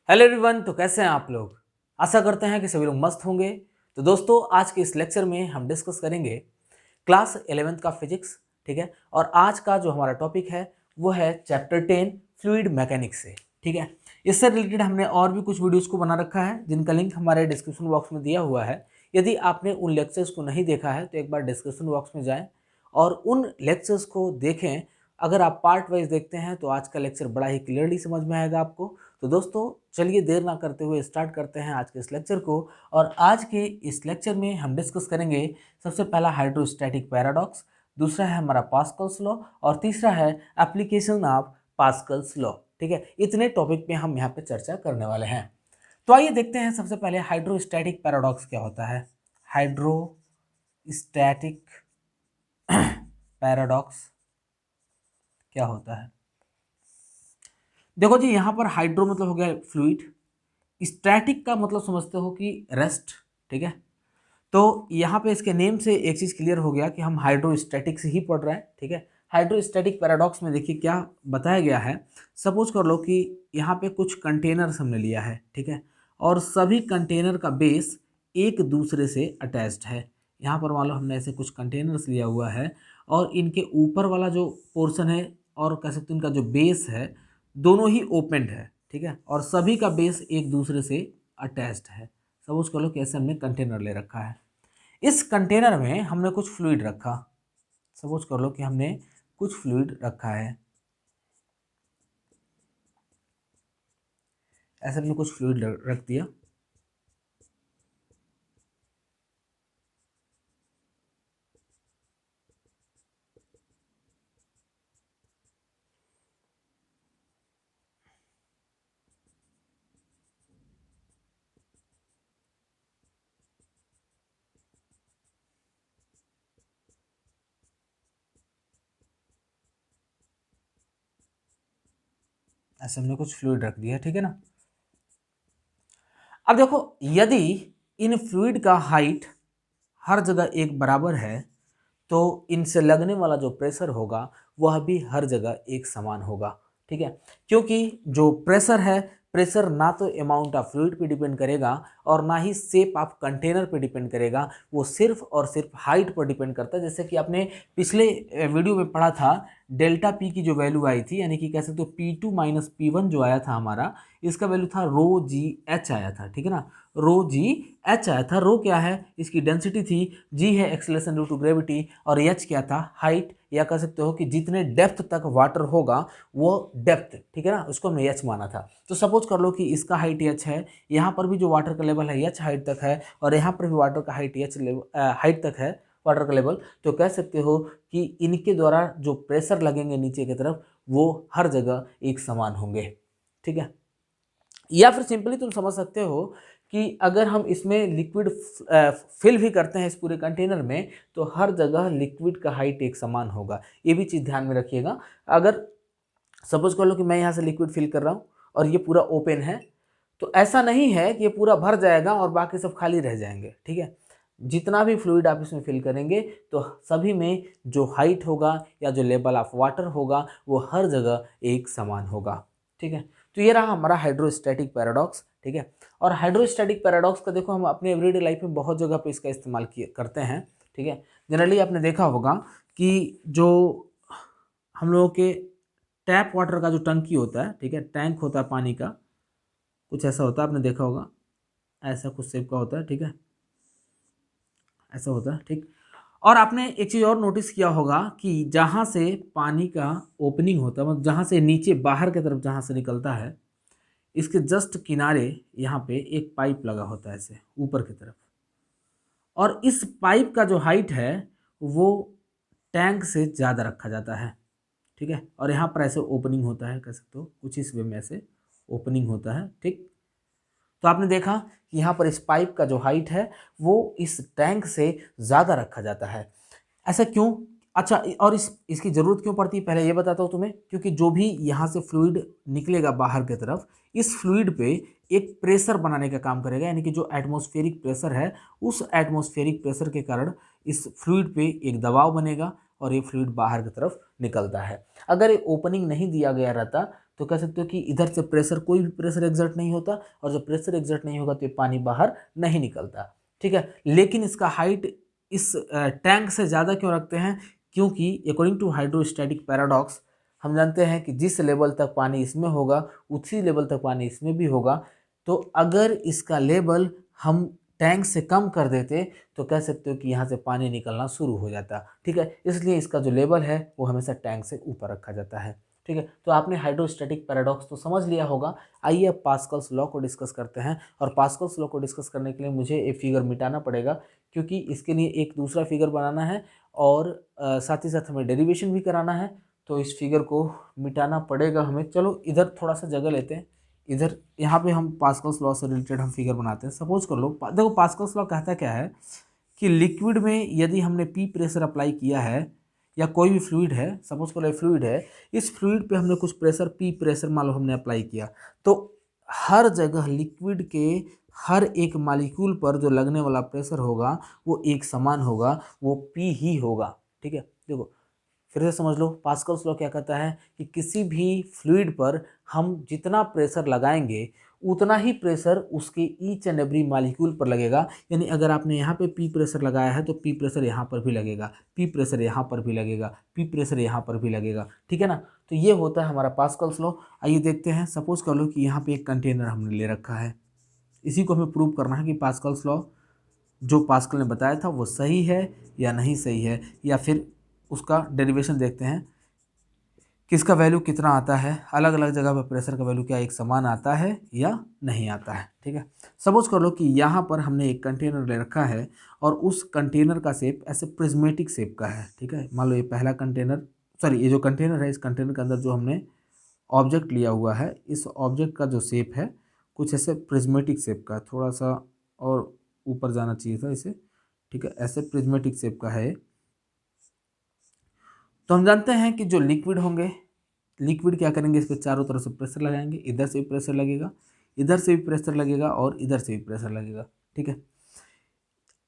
Hello everyone. तो कैसे हैं आप लोग? आशा करते हैं कि सभी लोग मस्त होंगे। तो दोस्तों, आज के इस लेक्चर में हम डिस्कस करेंगे क्लास 11th का फिजिक्स। ठीक है, और आज का जो हमारा टॉपिक है वो है चैप्टर 10 फ्लूइड मैकेनिक्स से। ठीक है, इससे रिलेटेड हमने और भी कुछ वीडियोस को बना रखा है जिनका लिंक हमारे डिस्क्रिप्शन बॉक्स में दिया हुआ है। यदि आपने उन लेक्चर्स को नहीं देखा है तो एक बार डिस्क्रिप्शन बॉक्स में जाएं और उन लेक्चर्स को देखें। अगर आप पार्ट वाइज देखते हैं तो आज का लेक्चर बड़ा ही क्लियरली समझ में आएगा आपको। तो दोस्तों, चलिए देर ना करते हुए स्टार्ट करते हैं आज के इस लेक्चर को। और आज के इस लेक्चर में हम डिस्कस करेंगे सबसे पहला हाइड्रोस्टैटिक पैराडॉक्स, दूसरा है हमारा पास्कल्स लॉ और तीसरा है एप्लीकेशन ऑफ पास्कल्स लॉ। ठीक है, इतने टॉपिक पे हम यहाँ पे चर्चा करने वाले हैं। तो आइए देखते हैं सबसे पहले हाइड्रोस्टैटिक पैराडॉक्स क्या होता है। हाइड्रोस्टैटिक पैराडॉक्स क्या होता है? देखो जी, यहाँ पर हाइड्रो मतलब हो गया फ्लूइड, स्टैटिक का मतलब समझते हो कि रेस्ट। ठीक है, तो यहाँ पे इसके नेम से एक चीज़ क्लियर हो गया कि हम हाइड्रोस्टैटिक से ही पढ़ रहे हैं। ठीक है, हाइड्रोस्टैटिक पैराडॉक्स में देखिए क्या बताया गया है। सपोज कर लो कि यहाँ पे कुछ कंटेनर्स हमने लिया है। ठीक है, और सभी कंटेनर का बेस एक दूसरे से अटैच्ड है। यहाँ पर मान लो हमने ऐसे कुछ कंटेनर्स लिया हुआ है और इनके ऊपर वाला जो पोर्शन है और कह सकते हैं इनका जो बेस है दोनों ही ओपनड है। ठीक है, और सभी का बेस एक दूसरे से अटैच्ड है। सपोज कर लो कि ऐसे हमने कंटेनर ले रखा है। इस कंटेनर में हमने कुछ फ्लूइड रखा। सपोज कर लो कि हमने कुछ फ्लूइड रखा है, ऐसे हमने कुछ फ्लूइड रख दिया। ऐसे हमने कुछ फ्लूइड रख दिया। ठीक है ना। अब देखो, यदि इन फ्लूइड का हाइट हर जगह एक बराबर है तो इनसे लगने वाला जो प्रेशर होगा वह भी हर जगह एक समान होगा। ठीक है, क्योंकि जो प्रेशर है, प्रेशर ना तो अमाउंट ऑफ फ्लूइड पे डिपेंड करेगा और ना ही शेप ऑफ कंटेनर पे डिपेंड करेगा। वो सिर्फ और सिर्फ हाइट पर डिपेंड करता है। जैसे कि आपने पिछले वीडियो में पढ़ा था, डेल्टा पी की जो वैल्यू आई थी, यानी कि कह सकते हो P2 माइनस P1 जो आया था हमारा, इसका वैल्यू था रो जी एच आया था। ठीक है ना, रो जी एच आया था। रो क्या है? इसकी डेंसिटी थी। जी है एक्सेलरेशन ड्यू टू ग्रेविटी और एच क्या था? हाइट, या कह सकते हो कि जितने डेप्थ तक वाटर होगा वो डेप्थ। ठीक है ना, उसको हमने एच माना था। तो सपोज कर लो कि इसका हाइट एच है, यहाँ पर भी जो वाटर का लेवल है एच हाइट तक है और यहाँ पर भी वाटर का हाइट एच हाइट तक है वाटर का लेवल। तो कह सकते हो कि इनके द्वारा जो प्रेशर लगेंगे नीचे की तरफ वो हर जगह एक समान होंगे। ठीक है, या फिर सिंपली तुम समझ सकते हो कि अगर हम इसमें लिक्विड फिल भी करते हैं इस पूरे कंटेनर में तो हर जगह लिक्विड का हाइट एक समान होगा। ये भी चीज़ ध्यान में रखिएगा। अगर सपोज कर लो कि मैं यहाँ से लिक्विड फिल कर रहा हूँ और ये पूरा ओपन है, तो ऐसा नहीं है कि ये पूरा भर जाएगा और बाकी सब खाली रह जाएंगे। ठीक है, जितना भी फ्लूइड आप इसमें फिल करेंगे तो सभी में जो हाइट होगा या जो लेवल ऑफ वाटर होगा वो हर जगह एक समान होगा। ठीक है, तो ये रहा हमारा हाइड्रोस्टैटिक पैराडॉक्स। ठीक है, और हाइड्रोस्टैटिक पैराडॉक्स का देखो हम अपने एवरीडे लाइफ में बहुत जगह पे इसका इस्तेमाल किए करते हैं। ठीक है, जनरली आपने देखा होगा कि जो हम लोगों के टैप वाटर का जो टंकी होता है, ठीक है, टैंक होता है पानी का, कुछ ऐसा होता है, आपने देखा होगा, ऐसा कुछ शेप का होता है। ठीक है, ऐसा होता है। ठीक, और आपने एक चीज़ और नोटिस किया होगा कि जहाँ से पानी का ओपनिंग होता है, मतलब जहाँ से नीचे बाहर की तरफ जहाँ से निकलता है, इसके जस्ट किनारे यहाँ पे एक पाइप लगा होता है ऐसे ऊपर की तरफ, और इस पाइप का जो हाइट है वो टैंक से ज़्यादा रखा जाता है। ठीक है, और यहाँ पर ऐसे ओपनिंग होता है, कह सकते हो कुछ इस वे में ऐसे ओपनिंग होता है। ठीक, तो आपने देखा कि यहाँ पर इस पाइप का जो हाइट है वो इस टैंक से ज़्यादा रखा जाता है। ऐसा क्यों? अच्छा, और इसकी ज़रूरत क्यों पड़ती है पहले ये बताता हूँ तुम्हें। क्योंकि जो भी यहाँ से फ्लूइड निकलेगा बाहर की तरफ, इस फ्लूइड पे एक प्रेशर बनाने का काम करेगा, यानी कि जो एटमॉस्फेरिक प्रेशर है उस एटमॉस्फेरिक प्रेशर के कारण इस फ्लूइड पे एक दबाव बनेगा और ये फ्लूइड बाहर की तरफ निकलता है। अगर ये ओपनिंग नहीं दिया गया रहता तो कह सकते हो कि इधर से प्रेशर, कोई भी प्रेशर एग्जर्ट नहीं होता, और जब प्रेशर एग्जर्ट नहीं होगा तो ये पानी बाहर नहीं निकलता, ठीक है। लेकिन इसका हाइट इस टैंक से ज़्यादा क्यों रखते हैं, क्योंकि अकॉर्डिंग टू हाइड्रोस्टैटिक पैराडॉक्स हम जानते हैं कि जिस लेवल तक पानी इसमें होगा उसी लेवल तक पानी इसमें भी होगा। तो अगर इसका लेवल हम टैंक से कम कर देते तो कह सकते हो कि यहाँ से पानी निकलना शुरू हो जाता, ठीक है। इसलिए इसका जो लेवल है वो हमेशा टैंक से ऊपर रखा जाता है, ठीक है। तो आपने हाइड्रोस्टैटिक पैराडॉक्स तो समझ लिया होगा। आइए अब पास्कल्स लॉ को डिस्कस करते हैं, और पास्कल्स लॉ को डिस्कस करने के लिए मुझे एक फिगर मिटाना पड़ेगा, क्योंकि इसके लिए एक दूसरा फिगर बनाना है, और साथ ही साथ हमें डेरिवेशन भी कराना है। तो इस फिगर को मिटाना पड़ेगा हमें। चलो इधर थोड़ा सा जगह लेते हैं, इधर यहाँ पे हम पास्कल्स लॉ से रिलेटेड हम फिगर बनाते हैं। सपोज कर लो, देखो पास्कल्स लॉ कहता क्या है कि लिक्विड में यदि हमने पी प्रेशर अप्लाई किया है, या कोई भी फ्लूइड है, सपोज करो फ्लूइड है, इस फ्लूइड पे हमने कुछ प्रेशर पी प्रेशर मान लो हमने अप्लाई किया, तो हर जगह लिक्विड के हर एक मॉलिक्यूल पर जो लगने वाला प्रेशर होगा वो एक समान होगा, वो पी ही होगा, ठीक है। देखो फिर से समझ लो, पास्कल्स लॉ क्या कहता है कि किसी भी फ्लूइड पर हम जितना प्रेशर लगाएंगे उतना ही प्रेशर उसके ईच एंड एवरी मॉलिक्यूल पर लगेगा। यानी अगर आपने यहाँ पे पी प्रेशर लगाया है तो पी प्रेशर यहाँ पर भी लगेगा, पी प्रेशर यहाँ पर भी लगेगा, पी प्रेशर यहाँ पर भी लगेगा, ठीक है ना। तो ये होता है हमारा पास्कल्स लॉ। आइए देखते हैं, सपोज कर लो कि यहाँ पे एक कंटेनर हमने ले रखा है, इसी को हमें प्रूव करना है कि पास्कल्स लॉ जो पास्कल ने बताया था वो सही है या नहीं सही है, या फिर उसका डेरिवेशन देखते हैं किसका वैल्यू कितना आता है, अलग अलग जगह पर प्रेशर का वैल्यू क्या एक समान आता है या नहीं आता है, ठीक है। सपोज कर लो कि यहाँ पर हमने एक कंटेनर ले रखा है, और उस कंटेनर का शेप ऐसे प्रिज्मेटिक शेप का है, ठीक है। मान लो ये पहला कंटेनर, सॉरी ये जो कंटेनर है, इस कंटेनर के अंदर जो हमने ऑब्जेक्ट लिया हुआ है, इस ऑब्जेक्ट का जो शेप है कुछ ऐसे प्रिज्मेटिक शेप का, थोड़ा सा और ऊपर जाना चाहिए था इसे, ठीक है, ऐसे प्रिज्मेटिक शेप का है। तो हम जानते हैं कि जो लिक्विड होंगे, लिक्विड क्या करेंगे, इस पर चारों तरफ से प्रेशर लगाएंगे, इधर से भी प्रेशर लगेगा, इधर से भी प्रेशर लगेगा, और इधर से भी प्रेशर लगेगा, ठीक है।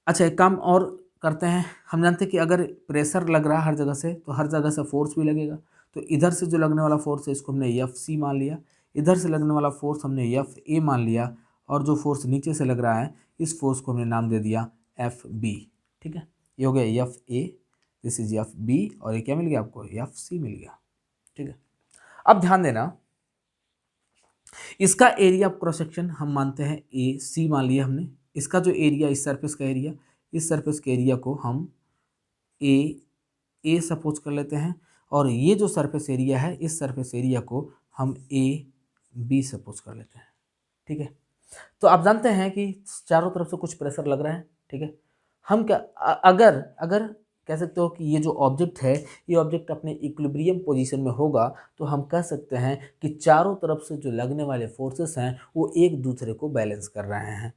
अच्छा एक काम और करते हैं, हम जानते हैं कि अगर प्रेशर लग रहा है हर जगह से तो हर जगह से फोर्स भी लगेगा। तो इधर से जो लगने वाला फोर्स है इसको हमने एफ सी मान लिया, इधर से लगने वाला फोर्स हमने एफ ए मान लिया, और जो फोर्स नीचे से लग रहा है इस फोर्स को हमने नाम दे दिया एफ बी, ठीक है। ये हो गया F A, this is F B, और ये क्या मिल गया आपको, एफ सी मिल गया, ठीक है। अब ध्यान देना, इसका एरिया ऑफ क्रॉस सेक्शन हम मानते हैं ए सी मान लिया हमने। इसका जो एरिया, इस सरफेस का एरिया, इस सरफेस के एरिया को हम ए सपोज कर लेते हैं, और ये जो सरफेस एरिया है इस सरफेस एरिया को हम ए बी सपोज कर लेते हैं, ठीक है। तो आप जानते हैं कि चारों तरफ से कुछ प्रेशर लग रहा है, ठीक है। हम क्या अगर अगर कह सकते हो कि ये जो ऑब्जेक्ट है ये ऑब्जेक्ट अपने इक्विलिब्रियम पोजीशन में होगा, तो हम कह सकते हैं कि चारों तरफ से जो लगने वाले फोर्सेस हैं वो एक दूसरे को बैलेंस कर रहे हैं।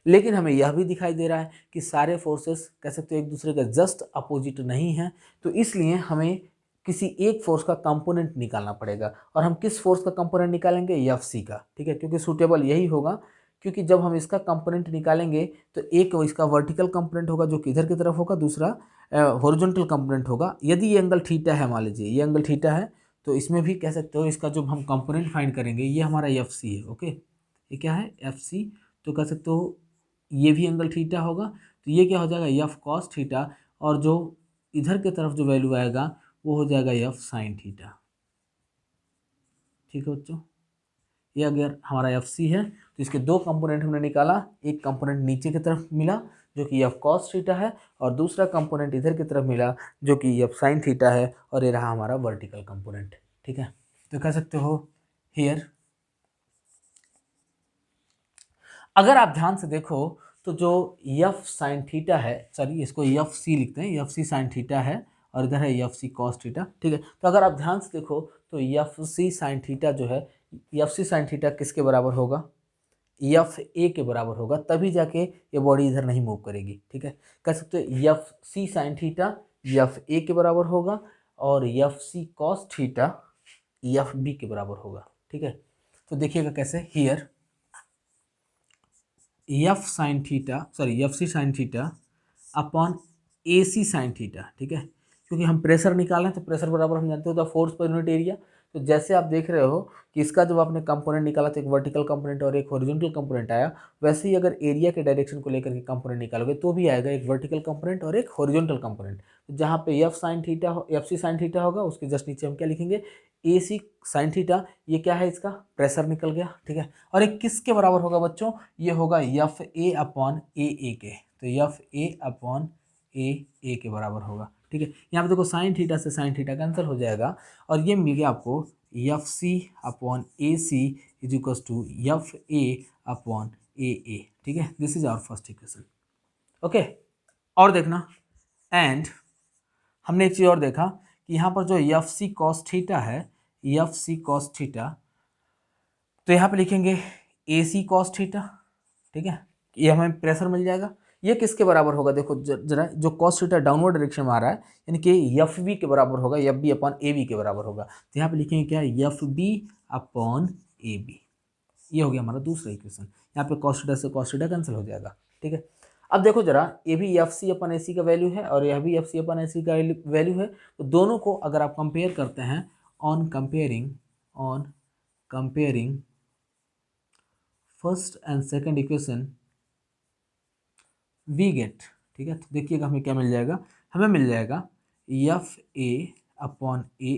लेकिन हमें यह भी दिखाई दे रहा है कि सारे फोर्सेस कह सकते हो एक दूसरे का जस्ट अपोजिट नहीं है, तो इसलिए हमें किसी एक फोर्स का कंपोनेंट निकालना पड़ेगा। और हम किस फोर्स का कंपोनेंट निकालेंगे, एफ सी का, ठीक है, क्योंकि सूटेबल यही होगा। क्योंकि जब हम इसका कंपोनेंट निकालेंगे तो एक इसका वर्टिकल कंपोनेंट होगा जो कि इधर की तरफ होगा, दूसरा हॉरिजॉन्टल कंपोनेंट होगा। यदि ये एंगल थीटा है, मान लीजिए ये एंगल थीटा है, तो इसमें भी कह सकते हो इसका जो हम कंपोनेंट फाइंड करेंगे ये हमारा एफ सी है, ओके। ये क्या है, एफ सी। तो कह सकते हो ये भी एंगल थीटा होगा, तो ये क्या हो जाएगा, एफ कॉस थीटा, और जो इधर की तरफ जो वैल्यू आएगा वो हो जाएगा एफ साइन थीटा, ठीक है बच्चों। ये अगर हमारा एफ सी है तो इसके दो कंपोनेंट हमने निकाला, एक कंपोनेंट नीचे की तरफ मिला जो कि एफ कॉस थीटा है, और दूसरा कंपोनेंट इधर की तरफ मिला जो कि एफ साइन थीटा है, और ये रहा हमारा वर्टिकल कंपोनेंट, ठीक है। तो कह सकते हो हियर, अगर आप ध्यान से देखो तो जो एफ साइन थीटा है, सॉरी इसको एफ सी लिखते हैं, एफ सी साइन थीटा है, और इधर है एफ सी कॉस थीटा, ठीक है। तो अगर आप ध्यान से देखो तो एफ सी साइन थीटा जो है, एफ सी साइन थीटा किसके बराबर होगा, एफ ए के बराबर होगा, तभी जाके ये बॉडी इधर नहीं मूव करेगी, ठीक है। कह सकते हो F C sine theta F A के बराबर होगा, और F C cos theta F B के बराबर होगा, ठीक है। तो देखिएगा कैसे, here F sine theta, sorry F C sine theta upon A C sine theta, ठीक है। क्योंकि हम प्रेशर निकालें तो प्रेशर बराबर हम जानते हो फोर्स पर यूनिट एरिया, तो जैसे आप देख रहे हो कि इसका जब आपने कंपोनेंट निकाला तो एक वर्टिकल कंपोनेंट और एक हॉरिजॉन्टल कंपोनेंट आया, वैसे ही अगर एरिया के डायरेक्शन को लेकर के कंपोनेंट निकालोगे तो भी आएगा एक वर्टिकल कंपोनेंट और एक हॉरिजॉन्टल कंपोनेंट। तो जहाँ पे F sine theta F C sine theta होगा उसके जस्ट नीचे हम क्या लिखेंगे, ए सी साइन थीटा। ये क्या है, इसका प्रेशर निकल गया, ठीक है। और एक किसके बराबर होगा बच्चों, ये होगा एफ ए अपॉन ए के। तो एफ ए अपॉन ए के बराबर होगा, ठीक है। यहाँ पे देखो साइन थीटा से साइन थीटा कैंसिल हो जाएगा और ये मिल गया आपको F C upon A C is equals to F A upon A, ठीक है। This is our first equation, okay. और देखना, एंड हमने एक चीज़ और देखा कि यहाँ पर जो एफ सी कॉस थीटा है, एफ सी कॉस थीटा, तो यहाँ पे लिखेंगे ए सी कॉस थीटा, ठीक है। ये हमें प्रेशर मिल जाएगा। ये किसके बराबर होगा, देखो जरा, जो कॉस थीटा डाउनवर्ड डायरेक्शन में आ रहा है यानी कि एफ बी के बराबर होगा, F B upon A B के बराबर होगा। तो यहाँ पे लिखेंगे क्या, F B upon A B. ये हो गया हमारा दूसरा इक्वेशन। यहाँ पे कॉस थीटा से कॉस थीटा कैंसिल हो जाएगा, ठीक है। अब देखो जरा, ये भी एफ सी अपन ए सी का वैल्यू है और यह भी एफ सी अपन ए सी का वैल्यू है। तो दोनों को अगर आप कंपेयर करते हैं, on comparing first and second equation we get, ठीक है। तो देखिएगा हमें क्या मिल जाएगा, हमें मिल जाएगा F A upon A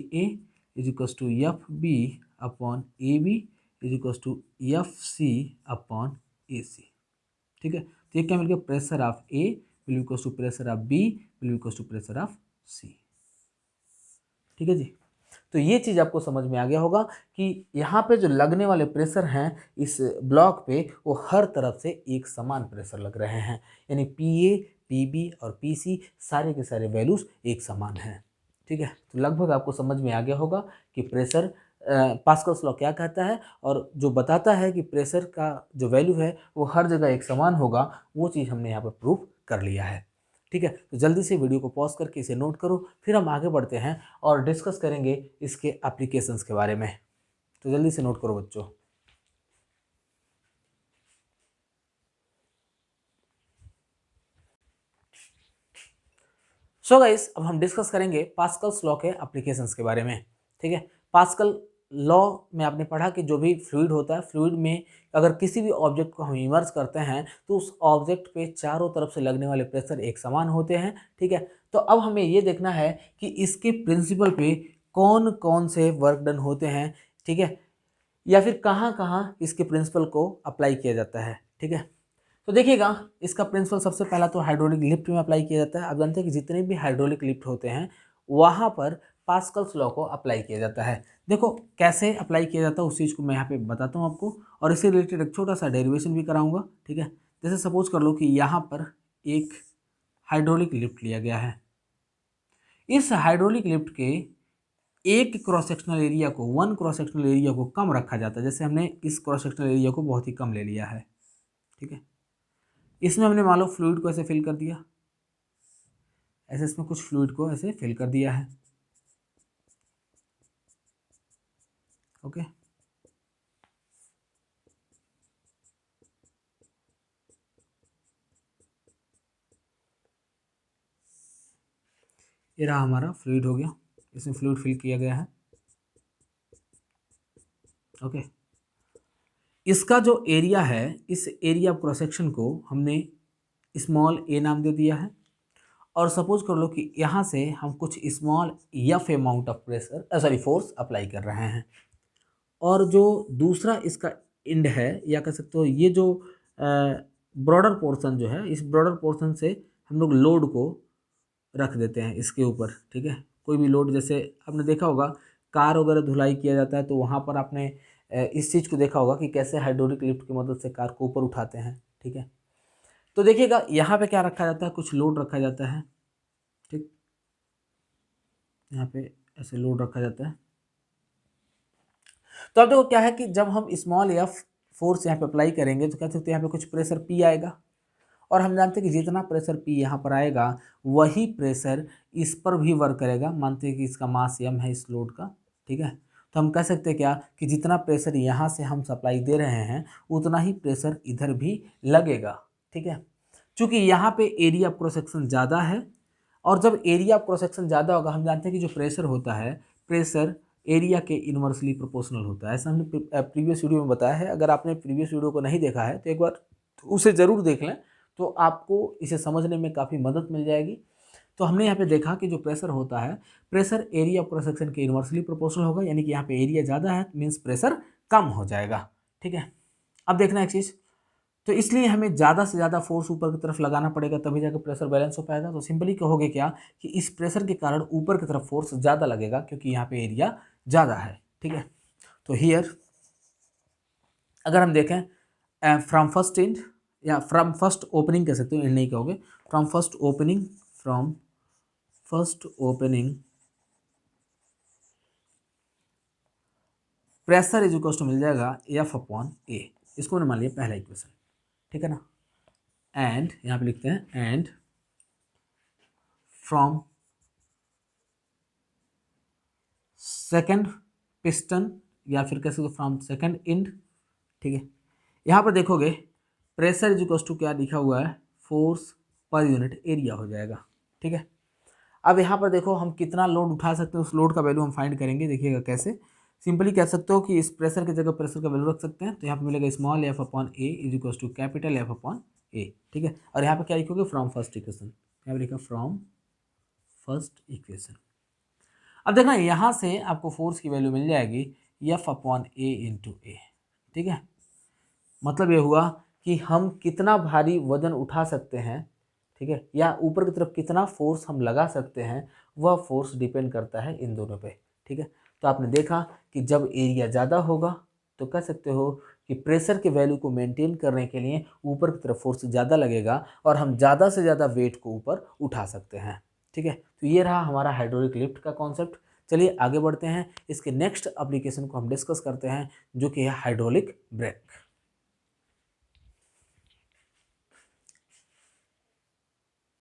is equals to F B upon A B is equals to F C upon A C, ठीक है। तो ये क्या मिल गया, pressure of A will equals to pressure of B will equals to pressure of C, ठीक है जी। तो ये चीज़ आपको समझ में आ गया होगा कि यहाँ पे जो लगने वाले प्रेशर हैं इस ब्लॉक पे, वो हर तरफ से एक समान प्रेशर लग रहे हैं, यानी पी ए, पी बी और पी सी सारे के सारे वैल्यूज़ एक समान हैं, ठीक है। तो लगभग आपको समझ में आ गया होगा कि प्रेशर पास्कल्स लॉ क्या कहता है और जो बताता है कि प्रेशर का जो वैल्यू है वो हर जगह एक समान होगा, वो चीज़ हमने यहाँ पर प्रूव कर लिया है, ठीक है। तो जल्दी से वीडियो को पॉज करके इसे नोट करो, फिर हम आगे बढ़ते हैं और डिस्कस करेंगे इसके एप्लीकेशंस के बारे में। तो जल्दी से नोट करो बच्चों। सो गाइस, अब हम डिस्कस करेंगे पास्कल्स लॉ के एप्लीकेशंस के बारे में, ठीक है। पास्कल लॉ में आपने पढ़ा कि जो भी फ्लूइड होता है, फ्लूइड में अगर किसी भी ऑब्जेक्ट को हम इमर्स करते हैं तो उस ऑब्जेक्ट पे चारों तरफ से लगने वाले प्रेशर एक समान होते हैं, ठीक है। तो अब हमें ये देखना है कि इसके प्रिंसिपल पे कौन कौन से वर्क डन होते हैं, ठीक है, या फिर कहाँ कहाँ इसके प्रिंसिपल को अप्लाई किया जाता है, ठीक है। तो देखिएगा, इसका प्रिंसिपल सबसे पहला तो हाइड्रोलिक लिफ्ट में अप्लाई किया जाता है। आप जानते हैं कि जितने भी हाइड्रोलिक लिफ्ट होते हैं वहाँ पर पास्कल्स लॉ को अप्लाई किया जाता है। देखो कैसे अप्लाई किया जाता है उस चीज़ को मैं यहाँ पे बताता हूँ आपको, और इससे रिलेटेड एक छोटा सा डेरिवेशन भी कराऊंगा, ठीक है। जैसे सपोज कर लो कि यहाँ पर एक हाइड्रोलिक लिफ्ट लिया गया है। इस हाइड्रोलिक लिफ्ट के एक क्रॉस सेक्शनल एरिया को, वन क्रॉस सेक्शनल एरिया को कम रखा जाता है। जैसे हमने इस क्रॉस सेक्शनल एरिया को बहुत ही कम ले लिया है, ठीक है। इसमें हमने मान लो फ्लूइड को ऐसे फिल कर दिया, ऐसे इसमें कुछ फ्लूइड को ऐसे फिल कर दिया है, ओके। ये रहा हमारा फ्लूइड हो गया, इसमें फ्लूइड फिल किया गया है, ओके। इसका जो एरिया है, इस एरिया क्रॉस सेक्शन को हमने स्मॉल ए नाम दे दिया है, और सपोज कर लो कि यहाँ से हम कुछ small F amount of pressure sorry force apply कर रहे हैं, और जो दूसरा इसका एंड है, या कह सकते हो ये जो ब्रॉडर पोर्शन जो है, इस ब्रॉडर पोर्शन से हम लोग लोड को रख देते हैं इसके ऊपर, ठीक है। कोई भी लोड, जैसे आपने देखा होगा कार वगैरह धुलाई किया जाता है तो वहाँ पर आपने इस चीज़ को देखा होगा कि कैसे हाइड्रोलिक लिफ्ट की मदद से कार को ऊपर उठाते हैं, ठीक है। तो देखिएगा यहाँ पे क्या रखा जाता है, कुछ लोड रखा जाता है, ठीक। यहाँ पे ऐसे लोड रखा जाता है। तो अब देखो क्या है कि जब हम स्मॉल एफ फोर्स यहाँ पे अप्लाई करेंगे तो कह सकते हैं यहाँ पे कुछ प्रेशर पी आएगा, और हम जानते हैं कि जितना प्रेशर पी यहाँ पर आएगा वही प्रेशर इस पर भी वर्क करेगा। मानते हैं कि इसका मास m है इस लोड का, ठीक है। तो हम कह सकते हैं क्या कि जितना प्रेशर यहाँ से हम सप्लाई दे रहे हैं उतना ही प्रेशर इधर भी लगेगा, ठीक है। चूँकि यहाँ पे एरिया ऑफ क्रॉस सेक्शन ज़्यादा है, और जब एरिया ऑफ क्रॉस सेक्शन ज़्यादा होगा, हम जानते हैं कि जो प्रेशर होता है, प्रेशर एरिया के इन्वर्सली प्रोपोर्शनल होता है। ऐसा हमने प्रीवियस वीडियो में बताया है। अगर आपने प्रीवियस वीडियो को नहीं देखा है तो एक बार उसे ज़रूर देख लें, तो आपको इसे समझने में काफ़ी मदद मिल जाएगी। तो हमने यहाँ पे देखा कि जो प्रेशर होता है, प्रेशर एरिया क्रॉस सेक्शन के इन्वर्सली प्रोपोर्शनल होगा, यानी कि यहाँ पे एरिया ज़्यादा है मीन्स प्रेशर कम हो जाएगा। ठीक है, अब देखना एक चीज़, तो इसलिए हमें ज़्यादा से ज़्यादा फोर्स ऊपर की तरफ लगाना पड़ेगा, तभी जाकर प्रेशर बैलेंस हो पाएगा। तो सिंपली कहोगे क्या कि इस प्रेशर के कारण ऊपर की तरफ फोर्स ज़्यादा लगेगा, क्योंकि यहाँ पे एरिया ज़्यादा है। ठीक है, तो हियर अगर हम देखें फ्रॉम फर्स्ट एंड या फ्रॉम फर्स्ट ओपनिंग कह सकते हो, एंड नहीं कहोगे, from first opening, from first opening pressure is equal to मिल जाएगा एफ अपॉन ए। इसको मैंने मान लिया पहला इक्वेशन। ठीक है ना, एंड यहाँ पे लिखते हैं एंड फ्रॉम सेकेंड पिस्टन, या फिर कह सकते हो फ्रॉम सेकेंड एंड। ठीक है, यहाँ पर देखोगे प्रेशर इज इक्वल टू क्या लिखा हुआ है, फोर्स पर यूनिट एरिया हो जाएगा। ठीक है, अब यहाँ पर देखो हम कितना लोड उठा सकते हैं, उस लोड का वैल्यू हम फाइंड करेंगे। देखिएगा कैसे, सिंपली कह सकते हो कि इस प्रेशर की जगह प्रेशर का वैल्यू रख सकते हैं। तो यहाँ पे मिलेगा small F upon A is equal to capital F upon A. ठीक है, और यहाँ पे क्या लिखोगे, फ्रॉम फर्स्ट इक्वेशन, यहाँ पे लिखा फ्रॉम फर्स्ट इक्वेशन। अब देखना यहाँ से आपको फोर्स की वैल्यू मिल जाएगी एफ अपॉन ए इंटू ए। ठीक है, मतलब ये हुआ कि हम कितना भारी वजन उठा सकते हैं, ठीक है, या ऊपर की तरफ कितना फोर्स हम लगा सकते हैं, वह फोर्स डिपेंड करता है इन दोनों पे। ठीक है, तो आपने देखा कि जब एरिया ज़्यादा होगा तो कह सकते हो कि प्रेशर के वैल्यू को मेंटेन करने के लिए ऊपर की तरफ फोर्स ज़्यादा लगेगा और हम ज़्यादा से ज़्यादा वेट को ऊपर उठा सकते हैं। ठीक है, तो ये रहा हमारा हाइड्रोलिक लिफ्ट का कॉन्सेप्ट। चलिए आगे बढ़ते हैं, इसके नेक्स्ट एप्लीकेशन को हम डिस्कस करते हैं, जो कि है हाइड्रोलिक ब्रेक।